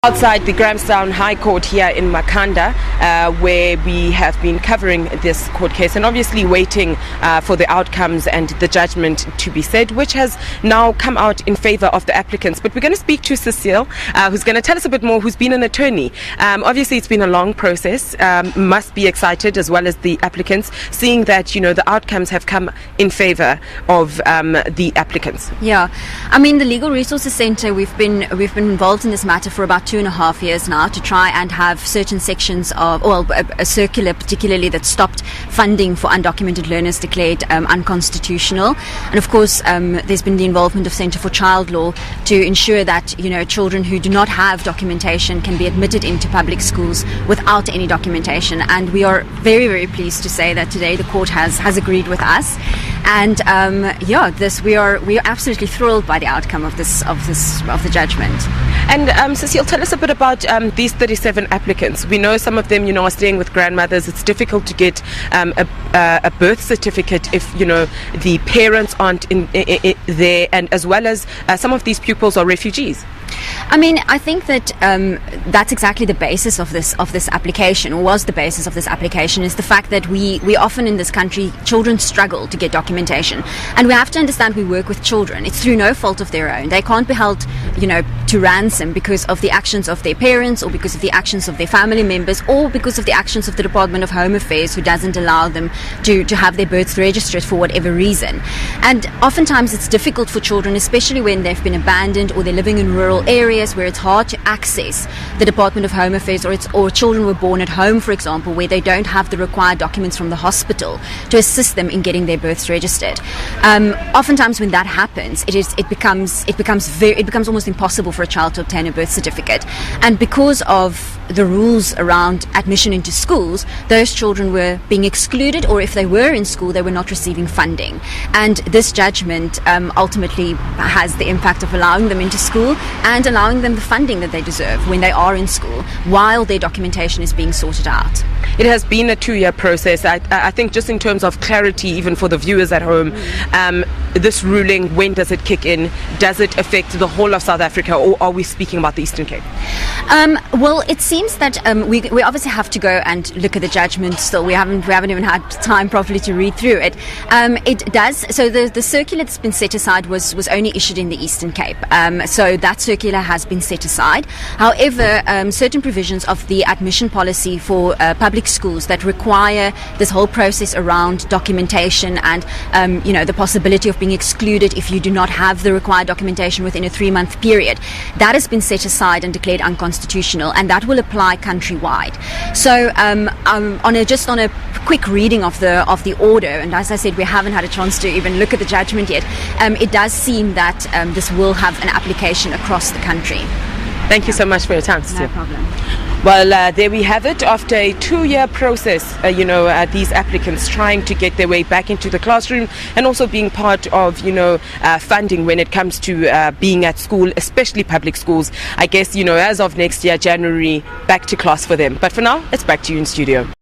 Outside the Grahamstown High Court here in Makhanda, where we have been covering this court case and obviously waiting for the outcomes and the judgment to be said, which has now come out in favor of the applicants. But we're going to speak to Cecile, who's going to tell us a bit more, who's been an attorney. Obviously, it's been a long process. Must be excited, as well as the applicants, seeing that, you know, the outcomes have come in favor of the applicants. Yeah, I mean, the Legal Resources Centre, we've been involved in this matter for about 2.5 years now, to try and have certain sections of, well, a circular particularly that stopped funding for undocumented learners declared unconstitutional. And of course, there's been the involvement of Centre for Child Law to ensure that, you know, children who do not have documentation can be admitted into public schools without any documentation. And we are very, very pleased to say that today the court has agreed with us. And we are absolutely thrilled by the outcome of the judgment. And Cecile, tell us a bit about these 37 applicants. We know some of them, you know, are staying with grandmothers. It's difficult to get a birth certificate if, you know, the parents aren't there, and as well as some of these pupils are refugees. I mean, I think that that's exactly the basis of this application, or was the basis of this application, is the fact that we often in this country, children struggle to get documentation. And we have to understand we work with children. It's through no fault of their own. They can't be held, you know, to ransom because of the actions of their parents, or because of the actions of their family members, or because of the actions of the Department of Home Affairs, who doesn't allow them to have their births registered for whatever reason. And oftentimes it's difficult for children, especially when they've been abandoned or they're living in rural areas where it's hard to access the Department of Home Affairs, or children were born at home, for example, where they don't have the required documents from the hospital to assist them in getting their births registered. Oftentimes when that happens, it becomes almost impossible for a child to obtain a birth certificate. And because of the rules around admission into schools, those children were being excluded, or if they were in school, they were not receiving funding. And this judgment ultimately has the impact of allowing them into school and allowing them the funding that they deserve when they are in school, while their documentation is being sorted out. It has been a 2-year process. I think, just in terms of clarity, even for the viewers at home, this ruling, when does it kick in? Does it affect the whole of South Africa, or are we speaking about the Eastern Cape? Well, it seems that we obviously have to go and look at the judgment still. We haven't even had time properly to read through it. It does. So the circular that's been set aside was only issued in the Eastern Cape. So that circular has been set aside. However, certain provisions of the admission policy for public schools that require this whole process around documentation and the possibility of being excluded if you do not have the required documentation within a 3-month period, that has been set aside and declared unconstitutional, and that will apply countrywide. So on a quick reading of the order, and as I said, we haven't had a chance to even look at the judgment yet, it does seem that this will have an application across the country. Thank you so much for your time, Cecile. No problem. Well, there we have it. After a 2-year process, these applicants trying to get their way back into the classroom, and also being part of, funding when it comes to being at school, especially public schools. I guess, as of next year, January, back to class for them. But for now, it's back to you in studio.